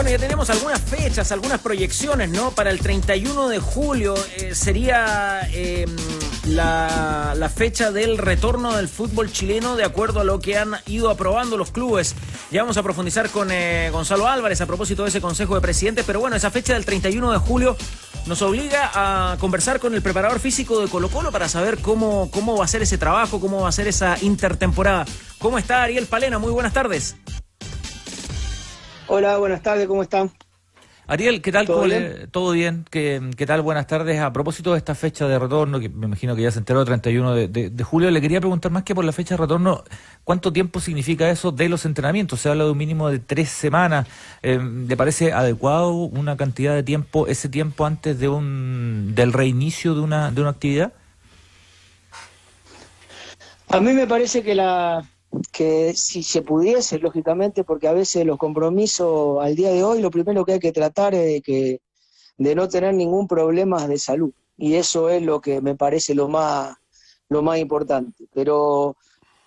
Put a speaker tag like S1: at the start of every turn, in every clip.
S1: Bueno, ya tenemos algunas fechas, algunas proyecciones, ¿no? Para el 31 de julio sería la fecha del retorno del fútbol chileno de acuerdo a lo que han ido aprobando los clubes. Ya vamos a profundizar con Gonzalo Álvarez a propósito de ese Consejo de Presidentes, pero bueno, esa fecha del 31 de julio nos obliga a conversar con el preparador físico de Colo-Colo para saber cómo va a ser ese trabajo, cómo va a ser esa intertemporada. ¿Cómo está Ariel Palena? Muy buenas tardes.
S2: Hola, buenas tardes, ¿cómo están?
S3: Ariel, ¿qué tal?
S2: ¿Todo bien?
S3: ¿Todo bien? ¿Qué tal? Buenas tardes. A propósito de esta fecha de retorno, que me imagino que ya se enteró, 31 de julio, le quería preguntar más que por la fecha de retorno, ¿cuánto tiempo significa eso de los entrenamientos? Se habla de un mínimo de 3 semanas. ¿Le parece adecuado una cantidad de tiempo, ese tiempo antes del reinicio de una actividad?
S2: A mí me parece que si se pudiese, lógicamente, porque a veces los compromisos al día de hoy, lo primero que hay que tratar es de no tener ningún problema de salud. Y eso es lo que me parece lo más importante. Pero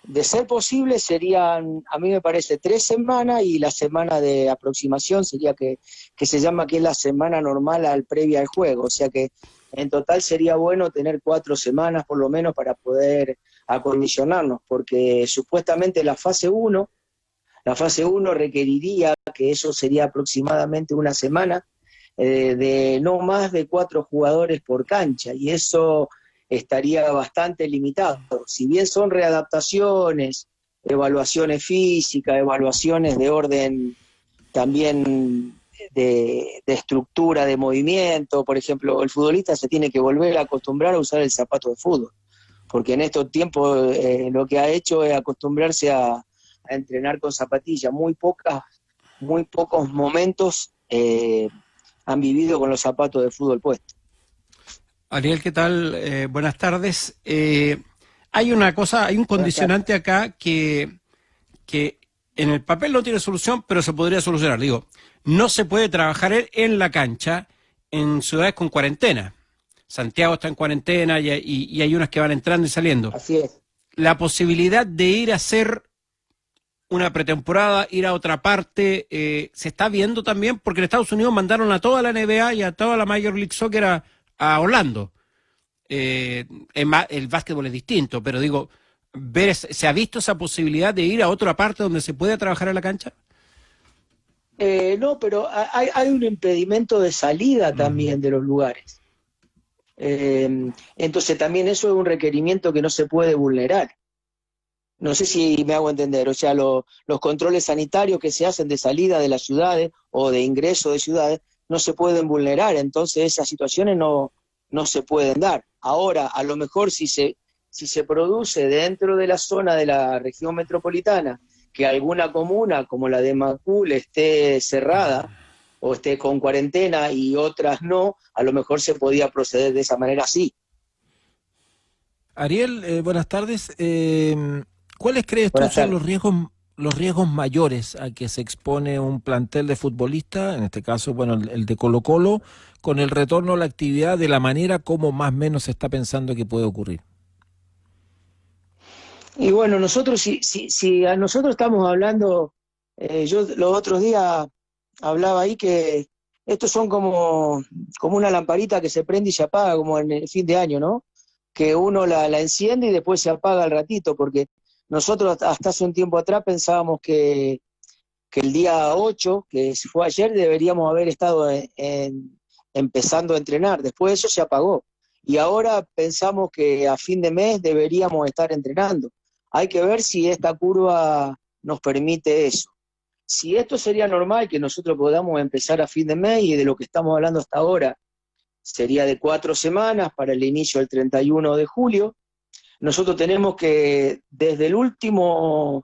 S2: de ser posible serían, a mí me parece, 3 semanas, y la semana de aproximación sería que se llama que es la semana normal previa al juego. O sea que en total sería bueno tener 4 semanas por lo menos para poder acondicionarnos, porque supuestamente la fase 1 requeriría, que eso sería aproximadamente una semana, de no más de 4 jugadores por cancha, y eso estaría bastante limitado. Si bien son readaptaciones, evaluaciones físicas, evaluaciones de orden también de estructura, de movimiento, por ejemplo, el futbolista se tiene que volver a acostumbrar a usar el zapato de fútbol, porque en estos tiempos lo que ha hecho es acostumbrarse a entrenar con zapatillas. Muy pocos momentos han vivido con los zapatos de fútbol puestos.
S4: Ariel, ¿qué tal? Buenas tardes. Hay un condicionante acá que en el papel no tiene solución, pero se podría solucionar. Digo, no se puede trabajar en la cancha en ciudades con cuarentena. Santiago está en cuarentena y hay unas que van entrando y saliendo.
S2: Así es.
S4: La posibilidad de ir a hacer una pretemporada, ir a otra parte, se está viendo también, porque en Estados Unidos mandaron a toda la NBA y a toda la Major League Soccer a Orlando. El básquetbol es distinto, pero digo, ¿se ha visto esa posibilidad de ir a otra parte donde se pueda trabajar en la cancha?
S2: No, pero hay un impedimento de salida también de los lugares. Entonces también eso es un requerimiento que no se puede vulnerar. No sé si me hago entender. O sea, los controles sanitarios que se hacen de salida de las ciudades o de ingreso de ciudades no se pueden vulnerar. Entonces esas situaciones no se pueden dar. Ahora, a lo mejor si se produce dentro de la zona de la región metropolitana que alguna comuna como la de Macul esté cerrada o esté con cuarentena y otras no, a lo mejor se podía proceder de esa manera, sí.
S5: Ariel, buenas tardes. ¿Cuáles crees tú son los riesgos mayores a que se expone un plantel de futbolistas, en este caso, bueno, el de Colo-Colo, con el retorno a la actividad de la manera como más o menos se está pensando que puede ocurrir?
S2: Y bueno, nosotros, si a nosotros estamos hablando, yo los otros días hablaba ahí que estos son como una lamparita que se prende y se apaga, como en el fin de año, ¿no? Que uno la enciende y después se apaga al ratito, porque nosotros hasta hace un tiempo atrás pensábamos que el día 8, que fue ayer, deberíamos haber estado empezando a entrenar. Después eso se apagó. Y ahora pensamos que a fin de mes deberíamos estar entrenando. Hay que ver si esta curva nos permite eso. Si esto sería normal, que nosotros podamos empezar a fin de mes, y de lo que estamos hablando hasta ahora sería de 4 semanas para el inicio del 31 de julio, nosotros tenemos que desde el último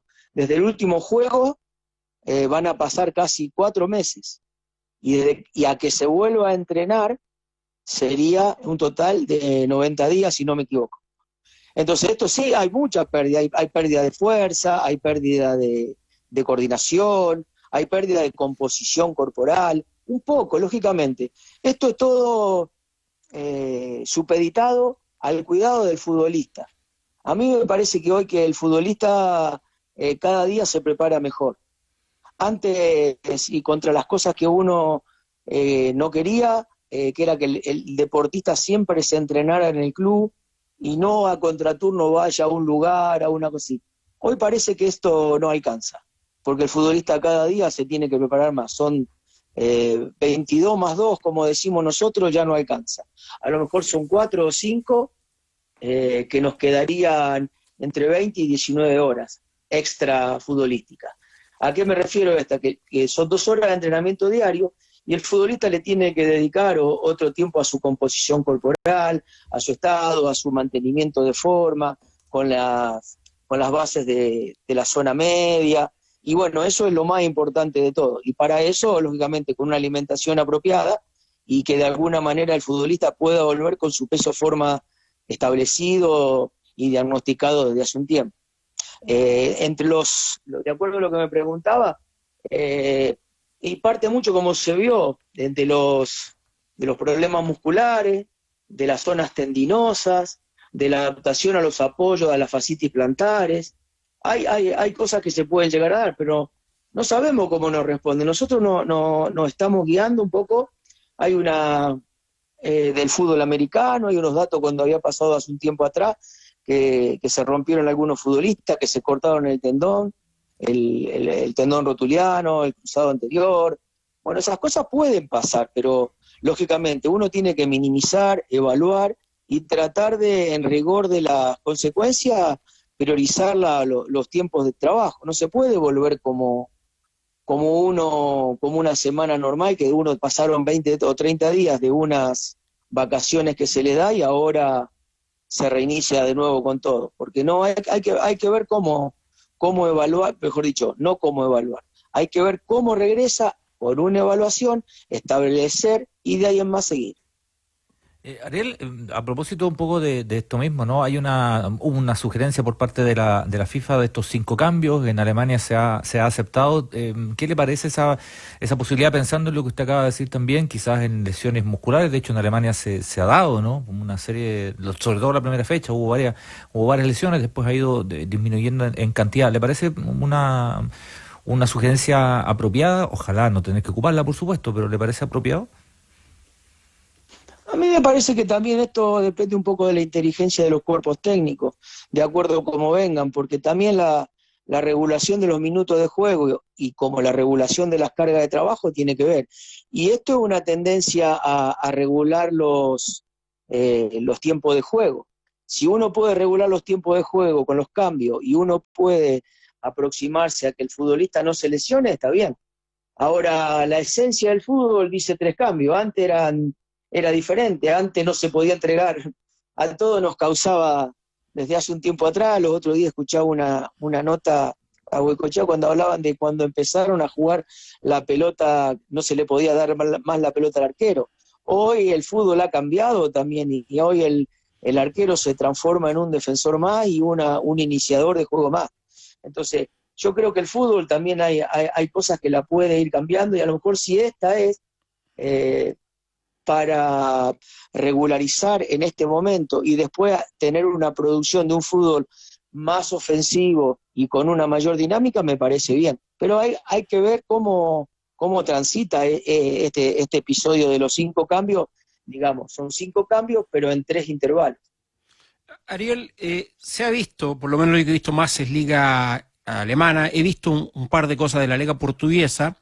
S2: juego van a pasar casi 4 meses. Y a que se vuelva a entrenar sería un total de 90 días, si no me equivoco. Entonces esto sí, hay mucha pérdida, hay pérdida de fuerza, hay pérdida de coordinación, hay pérdida de composición corporal, un poco, lógicamente. Esto es todo supeditado al cuidado del futbolista. A mí me parece que hoy que el futbolista cada día se prepara mejor. antes y contra las cosas que uno no quería, que era que el deportista siempre se entrenara en el club y no a contraturno vaya a un lugar, a una cosa así. Hoy parece que esto no alcanza, porque el futbolista cada día se tiene que preparar más. Son 22 más 2, como decimos nosotros, ya no alcanza. A lo mejor son 4 o 5 que nos quedarían entre 20 y 19 horas extra futbolísticas. ¿A qué me refiero esta? Que son 2 horas de entrenamiento diario y el futbolista le tiene que dedicar otro tiempo a su composición corporal, a su estado, a su mantenimiento de forma, con las bases de la zona media. Y bueno, eso es lo más importante de todo. Y para eso, lógicamente, con una alimentación apropiada y que de alguna manera el futbolista pueda volver con su peso-forma establecido y diagnosticado desde hace un tiempo. De acuerdo a lo que me preguntaba, y parte mucho como se vio de los problemas musculares, de las zonas tendinosas, de la adaptación a los apoyos, a las fascitis plantares. Hay cosas que se pueden llegar a dar, pero no sabemos cómo nos responde. Nosotros nos estamos guiando un poco. Hay del fútbol americano, hay unos datos cuando había pasado hace un tiempo atrás, que se rompieron algunos futbolistas, que se cortaron el tendón, el tendón rotuliano, el cruzado anterior. Bueno, esas cosas pueden pasar, pero lógicamente uno tiene que minimizar, evaluar y tratar de, en rigor de las consecuencias, priorizar los tiempos de trabajo. No se puede volver como una semana normal, que uno pasaron 20 o 30 días de unas vacaciones que se le da y ahora se reinicia de nuevo con todo. Porque no hay que ver cómo evaluar, mejor dicho, no cómo evaluar. Hay que ver cómo regresa por una evaluación, establecer y de ahí en más seguir.
S3: Ariel, a propósito un poco de esto mismo, ¿no? Hubo una sugerencia por parte de la FIFA de estos 5 cambios, en Alemania se ha aceptado. ¿Qué le parece esa posibilidad, pensando en lo que usted acaba de decir también, quizás en lesiones musculares? De hecho, en Alemania se ha dado, ¿no? Una serie, sobre todo la primera fecha, hubo varias lesiones, después ha ido disminuyendo en cantidad. ¿Le parece una sugerencia apropiada? Ojalá no tener que ocuparla, por supuesto, pero ¿le parece apropiado?
S2: A mí me parece que también esto depende un poco de la inteligencia de los cuerpos técnicos, de acuerdo a cómo vengan, porque también la regulación de los minutos de juego y como la regulación de las cargas de trabajo tiene que ver. Y esto es una tendencia a regular los tiempos de juego. Si uno puede regular los tiempos de juego con los cambios y uno puede aproximarse a que el futbolista no se lesione, está bien. Ahora, la esencia del fútbol dice 3 cambios. Antes era diferente, antes no se podía entregar, a todos nos causaba, desde hace un tiempo atrás, los otros días escuchaba una nota a Huecochea cuando hablaban de cuando empezaron a jugar la pelota, no se le podía dar más la pelota al arquero. Hoy el fútbol ha cambiado también y hoy el arquero se transforma en un defensor más y un iniciador de juego más. Entonces, yo creo que el fútbol también hay cosas que la puede ir cambiando y a lo mejor si esta es para regularizar en este momento y después tener una producción de un fútbol más ofensivo y con una mayor dinámica, me parece bien. Pero hay que ver cómo transita este episodio de los 5 cambios. Digamos, son 5 cambios, pero en 3 intervalos.
S4: Ariel, se ha visto, por lo menos lo que he visto más es liga alemana, he visto un par de cosas de la liga portuguesa,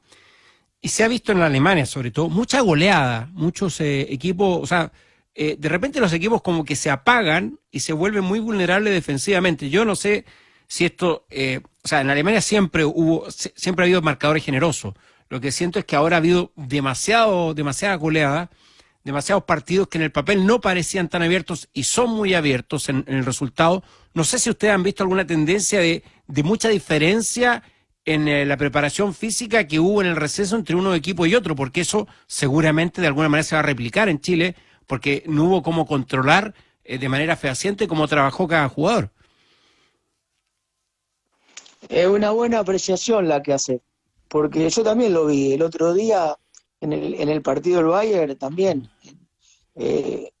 S4: y se ha visto en la Alemania, sobre todo, mucha goleada, muchos equipos, o sea, de repente los equipos como que se apagan y se vuelven muy vulnerables defensivamente. Yo no sé si esto, o sea, en Alemania siempre ha habido marcadores generosos. Lo que siento es que ahora ha habido demasiada goleada, demasiados partidos que en el papel no parecían tan abiertos y son muy abiertos en el resultado. No sé si ustedes han visto alguna tendencia de mucha diferencia en la preparación física que hubo en el receso entre uno equipo y otro, porque eso seguramente de alguna manera se va a replicar en Chile, porque no hubo cómo controlar de manera fehaciente cómo trabajó cada jugador.
S2: Es una buena apreciación la que hace, porque yo también lo vi el otro día en el partido del Bayern también.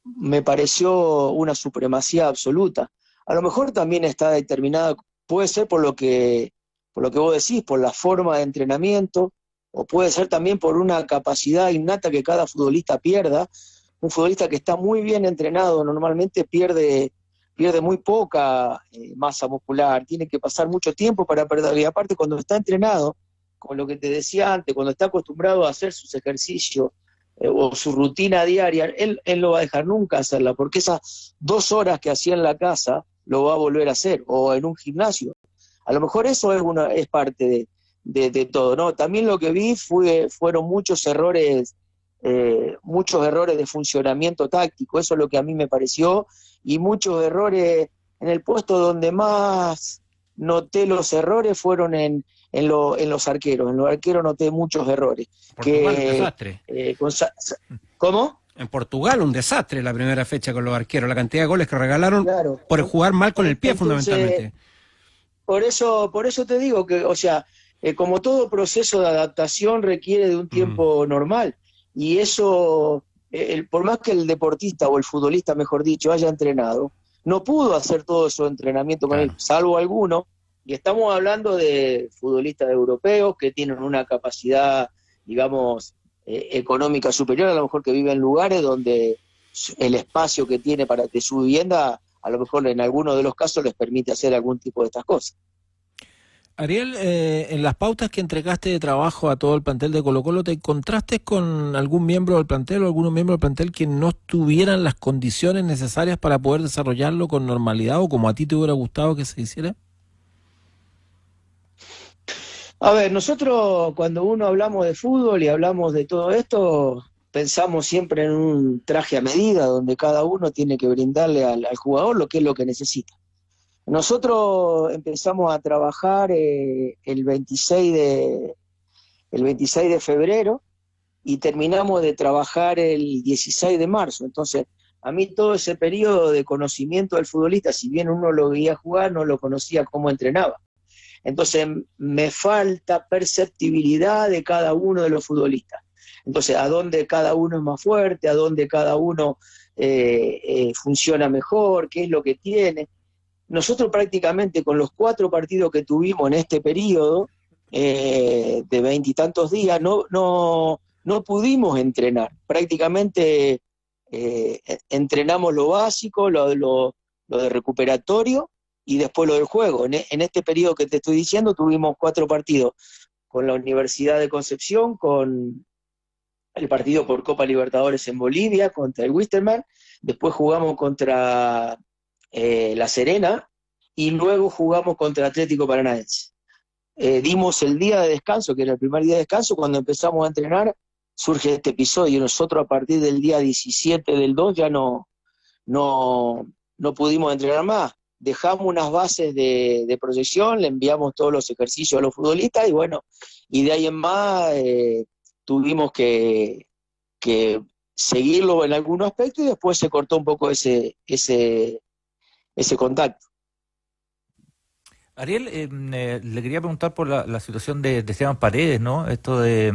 S2: Me pareció una supremacía absoluta. A lo mejor también está determinada, puede ser por lo que por lo que vos decís, por la forma de entrenamiento, o puede ser también por una capacidad innata que cada futbolista pierda. Un futbolista que está muy bien entrenado normalmente pierde muy poca masa muscular, tiene que pasar mucho tiempo para perderla, y aparte cuando está entrenado, con lo que te decía antes, cuando está acostumbrado a hacer sus ejercicios o su rutina diaria, él no va a dejar nunca hacerla, porque esas 2 horas que hacía en la casa lo va a volver a hacer, o en un gimnasio. A lo mejor eso es parte de todo, ¿no? También lo que vi fueron muchos errores de funcionamiento táctico, eso es lo que a mí me pareció, y muchos errores en el puesto donde más noté los errores fueron en los arqueros. En los arqueros noté muchos errores.
S4: Portugal, un desastre.
S2: ¿Cómo?
S4: En Portugal, un desastre la primera fecha con los arqueros, la cantidad de goles que regalaron,
S2: claro,
S4: por jugar mal con el pie,
S2: entonces,
S4: fundamentalmente.
S2: Por eso te digo que, o sea, como todo proceso de adaptación requiere de un tiempo normal, y eso, por más que el deportista o el futbolista, mejor dicho, haya entrenado, no pudo hacer todo su entrenamiento con él, salvo alguno, y estamos hablando de futbolistas europeos que tienen una capacidad, digamos, económica superior, a lo mejor que viven en lugares donde el espacio que tiene de su vivienda, a lo mejor en algunos de los casos les permite hacer algún tipo de estas cosas.
S5: Ariel, en las pautas que entregaste de trabajo a todo el plantel de Colo-Colo, ¿te encontraste con algún miembro del plantel o algunos miembros del plantel que no tuvieran las condiciones necesarias para poder desarrollarlo con normalidad o como a ti te hubiera gustado que se hiciera?
S2: A ver, nosotros cuando hablamos de fútbol y hablamos de todo esto, pensamos siempre en un traje a medida, donde cada uno tiene que brindarle al jugador lo que es lo que necesita. Nosotros empezamos a trabajar el 26 de febrero y terminamos de trabajar el 16 de marzo. Entonces, a mí todo ese periodo de conocimiento del futbolista, si bien uno lo veía jugar, no lo conocía cómo entrenaba. Entonces, me falta perceptibilidad de cada uno de los futbolistas. Entonces, a dónde cada uno es más fuerte, a dónde cada uno funciona mejor, qué es lo que tiene. Nosotros prácticamente con los 4 partidos que tuvimos en este periodo de 20 y tantos días no pudimos entrenar. Prácticamente entrenamos lo básico, lo de recuperatorio y después lo del juego. En este periodo que te estoy diciendo tuvimos 4 partidos con la Universidad de Concepción, con el partido por Copa Libertadores en Bolivia contra el Wilstermann, después jugamos contra La Serena, y luego jugamos contra Atlético Paranaense. Dimos el día de descanso, que era el primer día de descanso, cuando empezamos a entrenar, surge este episodio, y nosotros a partir del día 17 del 2 ya no pudimos entrenar más. Dejamos unas bases de proyección, le enviamos todos los ejercicios a los futbolistas, y bueno, y de ahí en más tuvimos que seguirlo en algún aspecto, y después se cortó un poco ese contacto.
S3: Ariel, le quería preguntar por la situación de Esteban Paredes, ¿no? Esto de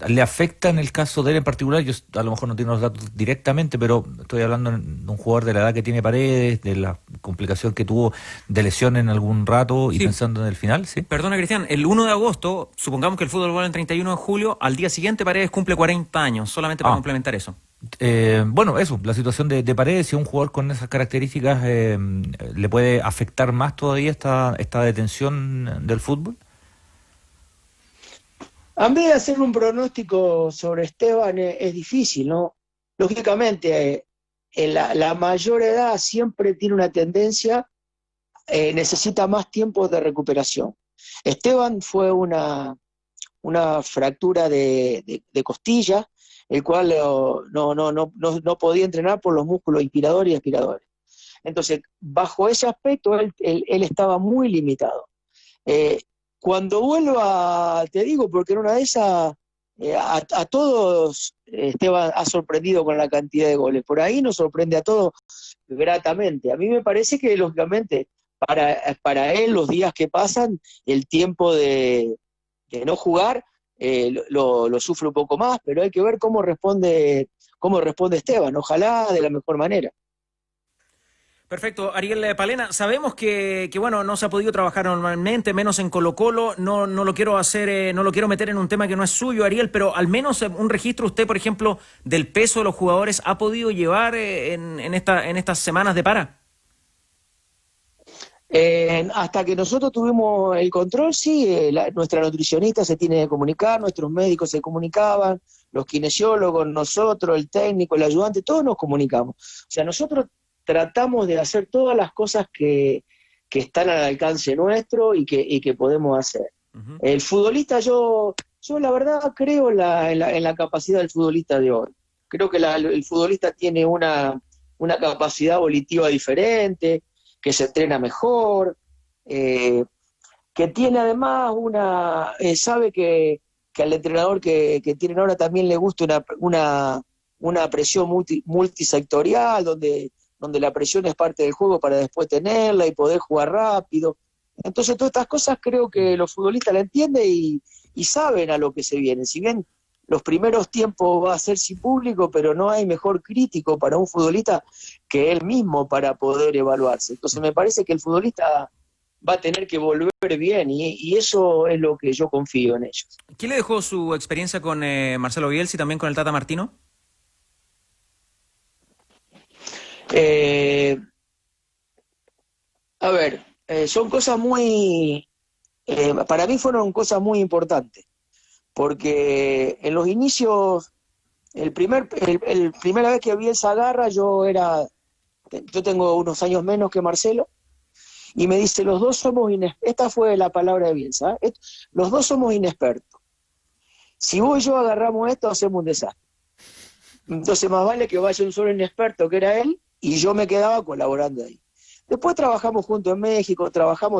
S3: ¿le afecta en el caso de él en particular? Yo a lo mejor no tengo los datos directamente, pero estoy hablando de un jugador de la edad que tiene Paredes, de la complicación que tuvo de lesión en algún rato y pensando en el final, ¿sí?
S1: Perdona, Cristian, el 1 de agosto, supongamos que el fútbol vuelve el 31 de julio, al día siguiente Paredes cumple 40 años, solamente para complementar eso.
S3: Bueno, eso, la situación de Paredes, si un jugador con esas características le puede afectar más todavía esta detención del fútbol.
S2: A mí hacer un pronóstico sobre Esteban es difícil, ¿no? Lógicamente, la mayor edad siempre tiene una tendencia, necesita más tiempo de recuperación. Esteban fue una fractura de costilla, el cual no podía entrenar por los músculos inspiradores y expiradores. Entonces, bajo ese aspecto, él estaba muy limitado. Cuando vuelva, te digo, porque en una de esas, a todos Esteban ha sorprendido con la cantidad de goles. Por ahí nos sorprende a todos gratamente. A mí me parece que, lógicamente, para él, los días que pasan, el tiempo de no jugar, lo sufre un poco más, pero hay que ver cómo responde Esteban, ojalá de la mejor manera.
S1: Perfecto, Ariel Palena, sabemos que bueno, no se ha podido trabajar normalmente, menos en Colo-Colo, no lo quiero hacer, no lo quiero meter en un tema que no es suyo, Ariel, pero al menos un registro usted, por ejemplo, del peso de los jugadores, ¿ha podido llevar en estas semanas de para?
S2: Hasta que nosotros tuvimos el control, sí, nuestra nutricionista se tiene que comunicar, nuestros médicos se comunicaban, los kinesiólogos, nosotros, el técnico, el ayudante, todos nos comunicamos. O sea, nosotros tratamos de hacer todas las cosas que están al alcance nuestro y que podemos hacer. Uh-huh. El futbolista, yo la verdad creo en la capacidad del futbolista de hoy. Creo que el futbolista tiene una capacidad volitiva diferente, que se entrena mejor, que tiene además sabe que al entrenador que tienen ahora también le gusta una presión multisectorial, donde la presión es parte del juego para después tenerla y poder jugar rápido. Entonces todas estas cosas creo que los futbolistas la entienden y saben a lo que se viene. Si bien los primeros tiempos va a ser sin público, pero no hay mejor crítico para un futbolista que él mismo para poder evaluarse. Entonces me parece que el futbolista va a tener que volver bien y eso es lo que yo confío en ellos.
S1: ¿Qué le dejó su experiencia con Marcelo Bielsa y también con el Tata Martino?
S2: A ver, son cosas para mí fueron cosas muy importantes, porque en los inicios, primera vez que Bielsa agarra, yo tengo unos años menos que Marcelo, y me dice, los dos somos esta fue la palabra de Bielsa, los dos somos inexpertos. Si vos y yo agarramos esto, hacemos un desastre. Entonces más vale que vaya un solo inexperto, que era él, y yo me quedaba colaborando ahí. Después trabajamos juntos en México,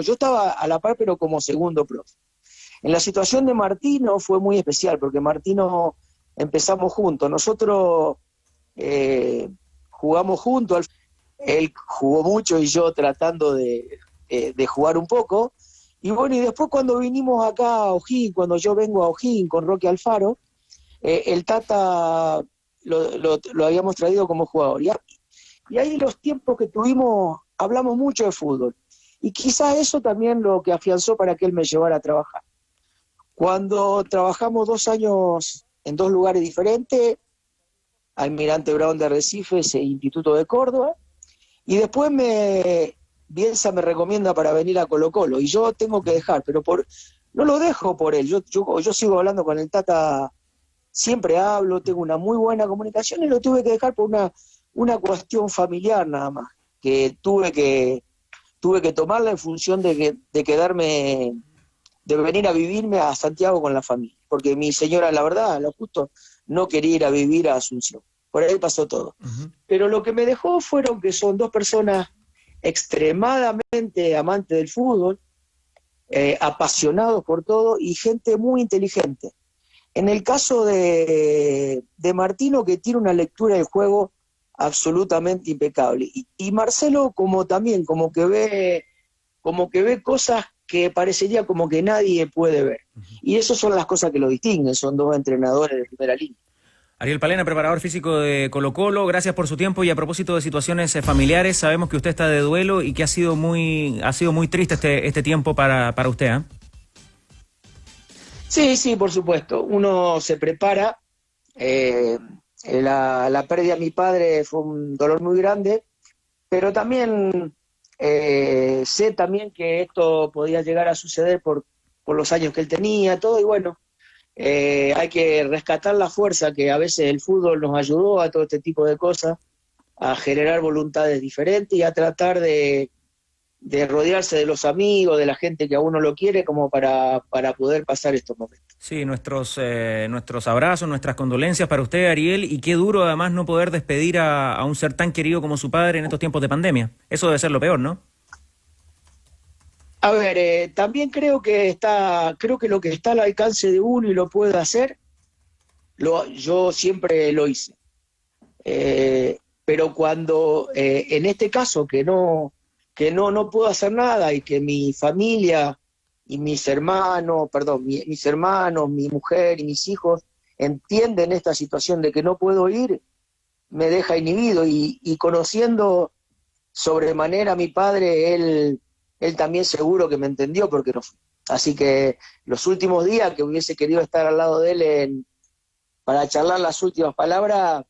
S2: yo estaba a la par, pero como segundo profe. En la situación de Martino fue muy especial, porque Martino empezamos juntos. Nosotros jugamos juntos, él jugó mucho y yo tratando de jugar un poco. Y bueno, y después cuando vinimos acá a O'Higgins, cuando yo vengo a O'Higgins con Roque Alfaro, el Tata lo habíamos traído como jugador. Y ahí los tiempos que tuvimos, hablamos mucho de fútbol. Y quizás eso también lo que afianzó para que él me llevara a trabajar. Cuando trabajamos 2 años en 2 lugares diferentes, Almirante Brown de Arrecife e Instituto de Córdoba, y después Bielsa me recomienda para venir a Colo-Colo, y yo tengo que dejar, pero no lo dejo por él, yo sigo hablando con el Tata, siempre hablo, tengo una muy buena comunicación, y lo tuve que dejar por una cuestión familiar nada más, que tuve que tomarla en función de quedarme, de venir a vivirme a Santiago con la familia, porque mi señora, la verdad, lo justo, no quería ir a vivir a Asunción. Por ahí pasó todo. Uh-huh. Pero lo que me dejó fueron que son 2 personas extremadamente amantes del fútbol, apasionados por todo y gente muy inteligente. En el caso de Martino, que tiene una lectura del juego absolutamente impecable. Y Marcelo como que ve cosas que parecería como que nadie puede ver. Uh-huh. Y esas son las cosas que lo distinguen, son 2 entrenadores de primera línea.
S1: Ariel Palena, preparador físico de Colo-Colo, gracias por su tiempo y a propósito de situaciones familiares, sabemos que usted está de duelo y que ha sido muy triste este tiempo para usted, ¿eh?
S2: Sí, por supuesto. Uno se prepara. La pérdida de mi padre fue un dolor muy grande, pero también sé también que esto podía llegar a suceder por los años que él tenía, todo, y bueno, hay que rescatar la fuerza que a veces el fútbol nos ayudó a todo este tipo de cosas, a generar voluntades diferentes y a tratar de rodearse de los amigos, de la gente que a uno lo quiere, como para poder pasar estos momentos.
S1: Sí, nuestros abrazos, nuestras condolencias para usted, Ariel, y qué duro además no poder despedir a un ser tan querido como su padre en estos tiempos de pandemia. Eso debe ser lo peor, ¿no?
S2: A ver, también creo que lo que está al alcance de uno y lo puede hacer, yo siempre lo hice. Pero cuando, en este caso, que no puedo hacer nada y que mi familia y mis hermanos, mi mujer y mis hijos entienden esta situación de que no puedo ir, me deja inhibido y conociendo sobremanera mi padre, él también seguro que me entendió, porque no, así que los últimos días que hubiese querido estar al lado de él para charlar las últimas palabras,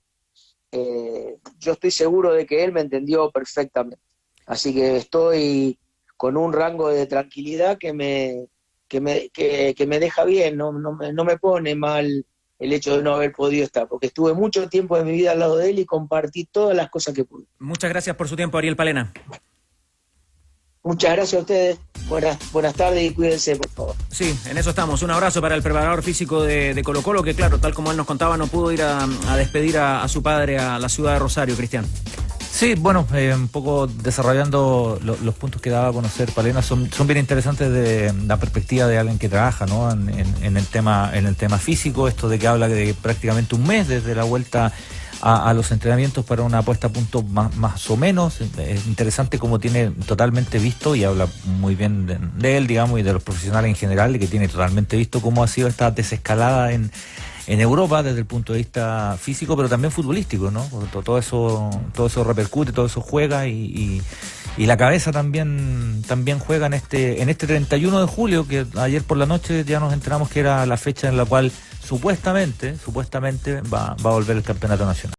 S2: yo estoy seguro de que él me entendió perfectamente. Así que estoy con un rango de tranquilidad que me deja bien, no me pone mal el hecho de no haber podido estar, porque estuve mucho tiempo de mi vida al lado de él y compartí todas las cosas que pude.
S1: Muchas gracias por su tiempo, Ariel Palena.
S2: Muchas gracias a ustedes, buenas tardes y cuídense, por favor.
S1: Sí, en eso estamos. Un abrazo para el preparador físico de Colo-Colo, que claro, tal como él nos contaba, no pudo ir a despedir a su padre a la ciudad de Rosario, Cristian.
S3: Sí, bueno, un poco desarrollando los puntos que daba a conocer Palena, son bien interesantes de la perspectiva de alguien que trabaja, ¿no? en el tema físico, esto de que habla de prácticamente un mes desde la vuelta a los entrenamientos para una puesta a punto más o menos. Es interesante como tiene totalmente visto, y habla muy bien de él, digamos, y de los profesionales en general, de que tiene totalmente visto cómo ha sido esta desescalada en Europa desde el punto de vista físico, pero también futbolístico, ¿no? Todo eso repercute, todo eso juega, y la cabeza también juega en este 31 de julio, que ayer por la noche ya nos enteramos que era la fecha en la cual supuestamente va a volver el campeonato nacional.